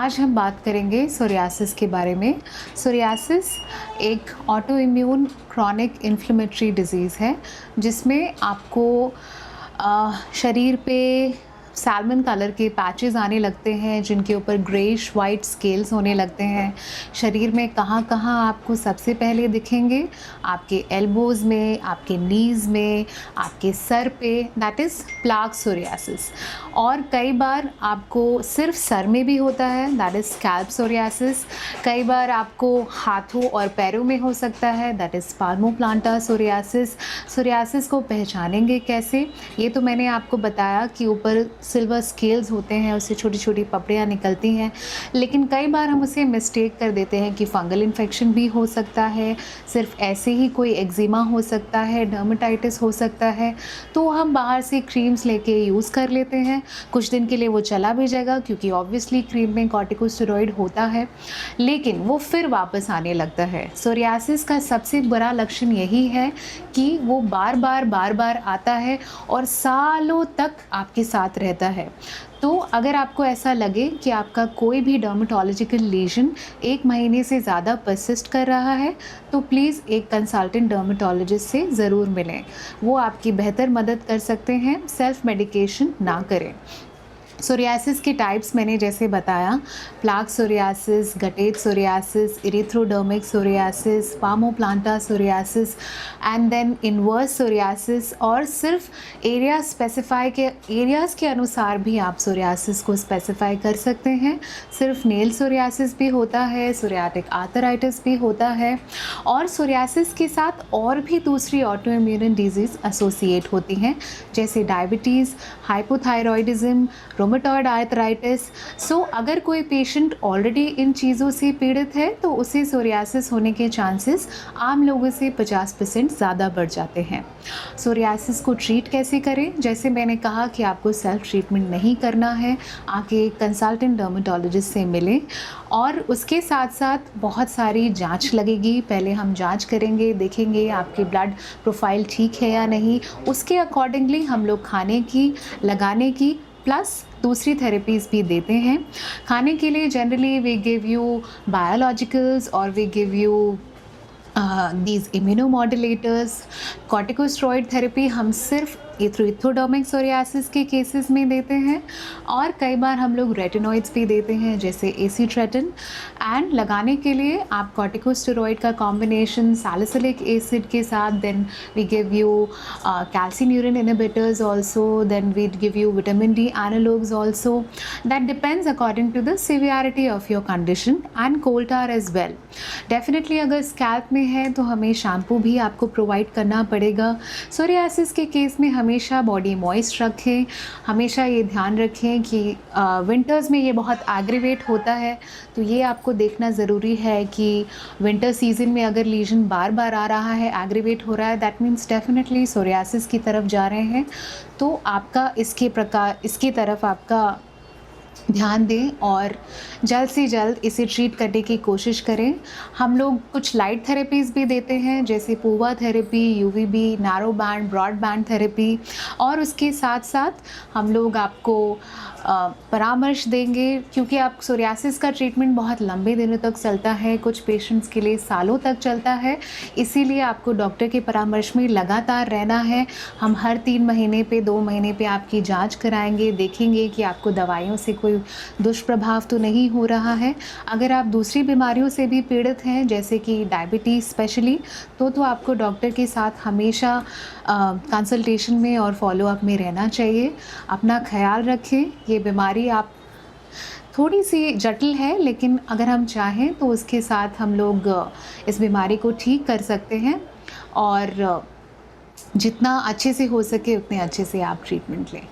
आज हम बात करेंगे सोरियासिस के बारे में। सोरियासिस एक auto immune chronic inflammatory disease है जिसमें आपको शरीर पे सैल्मन कलर के पैचेस आने लगते हैं जिनके ऊपर ग्रेइश वाइट स्केल्स होने लगते हैं। शरीर में कहाँ-कहाँ आपको सबसे पहले दिखेंगे? आपके एल्बोज़ में, आपके नीज़ में, आपके सर पे, दैट इज़ प्लाक सोरियासिस। और कई बार आपको सिर्फ सर में भी होता है, दैट इज़ स्कैल्प सोरियासिस। कई बार आपको हाथों और पैरों में हो सकता है, दैट इज़ पाल्मोप्लांटा सोरियासिस। सोरियासिस को पहचानेंगे कैसे? ये तो मैंने आपको बताया कि ऊपर सिल्वर स्केल्स होते हैं, उससे छोटी-छोटी पपड़ियाँ निकलती हैं, लेकिन कई बार हम उसे मिस्टेक कर देते हैं कि फंगल इन्फेक्शन भी हो सकता है, सिर्फ ऐसे ही कोई एक्जिमा हो सकता है, डर्मेटाइटिस हो सकता है। तो हम बाहर से क्रीम्स लेके यूज़ कर लेते हैं, कुछ दिन के लिए वो चला भी जाएगा क्योंकि ऑब्वियसली क्रीम में कॉर्टिकोस्टेरॉइड होता है, लेकिन वो फिर वापस आने लगता है। सोरियासिस का सबसे बड़ा लक्षण यही है कि वो बार-बार आता है और सालों तक आपके साथ रहता है। तो अगर आपको ऐसा लगे कि आपका कोई भी डर्मेटोलॉजिकल लीजन 1 महीने से ज़्यादा परसिस्ट कर रहा है, तो प्लीज़ एक कंसल्टेंट डर्मेटोलॉजिस्ट से ज़रूर मिलें। वो आपकी बेहतर मदद कर सकते हैं, सेल्फ मेडिकेशन ना करें। सोरियासिस के टाइप्स मैंने जैसे बताया, plaque psoriasis, guttate psoriasis, erythrodermic psoriasis, palmoplantar psoriasis and then inverse psoriasis. और सिर्फ एरियाज़ के अनुसार भी आप सोरियासिस को स्पेसिफाई कर सकते हैं। सिर्फ नेल सोरियासिस भी होता है, सोरियाटिक आर्थराइटिस भी होता है, और सोरियासिस के साथ और भी दूसरी ऑटो इम्यून डिजीज़ एसोसिएट होती हैं, जैसे डायबिटीज़, हाइपोथायरॉयडिज्म, रोमेटॉइड आर्थराइटिस। सो अगर कोई पेशेंट ऑलरेडी इन चीज़ों से पीड़ित है तो उसे सोरियासिस होने के चांसेस आम लोगों से 50% ज़्यादा बढ़ जाते हैं। सोरियासिस को ट्रीट कैसे करें? जैसे मैंने कहा कि आपको सेल्फ ट्रीटमेंट नहीं करना है, आके कंसल्टेंट डर्मेटोलॉजिस्ट से मिलें, और उसके साथ साथ बहुत सारी जांच लगेगी। पहले हम जांच करेंगे, देखेंगे आपकी ब्लड प्रोफाइल ठीक है या नहीं, उसके अकॉर्डिंगली हम लोग खाने की, लगाने की प्लस दूसरी थेरेपीज़ भी देते हैं। खाने के लिए generally we give you biologicals और we give you these immunomodulators। Corticosteroid therapy हम सिर्फ इरिथ्रोडर्मिक सोरियासिस के केसेस में देते हैं, और कई बार हम लोग रेटिनॉइड्स भी देते हैं जैसे एसीट्रेटिन। एंड लगाने के लिए आप कॉर्टिकोस्टेरॉइड का कॉम्बिनेशन सैलिसिलिक एसिड के साथ, then we give you calcineurin inhibitors also, then we give you vitamin D analogues also. That depends according to the severity of your condition and coal tar as well. Definitely अगर scalp में है तो हमें shampoo भी आपको provide करना पड़ेगा। Psoriasis के केस में हमेशा बॉडी मॉइस्ट रखें, हमेशा ये ध्यान रखें कि विंटर्स में ये बहुत एग्रीवेट होता है, तो ये आपको देखना ज़रूरी है कि विंटर सीजन में अगर लीजन बार आ रहा है, एग्रीवेट हो रहा है, दैट मीन्स डेफिनेटली सोरियासिस की तरफ जा रहे हैं। तो आपका इसकी तरफ आपका ध्यान दें और जल्द से जल्द इसे ट्रीट करने की कोशिश करें। हम लोग कुछ लाइट थेरेपीज़ भी देते हैं जैसे PUVA therapy, UVB, narrow band, broad band therapy, और उसके साथ साथ हम लोग आपको परामर्श देंगे, क्योंकि आप सोरियासिस का ट्रीटमेंट बहुत लंबे दिनों तक चलता है, कुछ पेशेंट्स के लिए सालों तक चलता है, इसीलिए आपको डॉक्टर के परामर्श में लगातार रहना है। हम हर 3 महीने पे, 2 महीने पे आपकी जांच कराएंगे, देखेंगे कि आपको दवाइयों से कोई दुष्प्रभाव तो नहीं हो रहा है। अगर आप दूसरी बीमारियों से भी पीड़ित हैं जैसे कि डायबिटीज़ स्पेशली, तो आपको डॉक्टर के साथ हमेशा कंसल्टेशन में और फॉलोअप में रहना चाहिए। अपना ख्याल रखें। ये बीमारी आप थोड़ी सी जटिल है, लेकिन अगर हम चाहें तो उसके साथ हम लोग इस बीमारी को ठीक कर सकते हैं, और जितना अच्छे से हो सके उतने अच्छे से आप ट्रीटमेंट लें।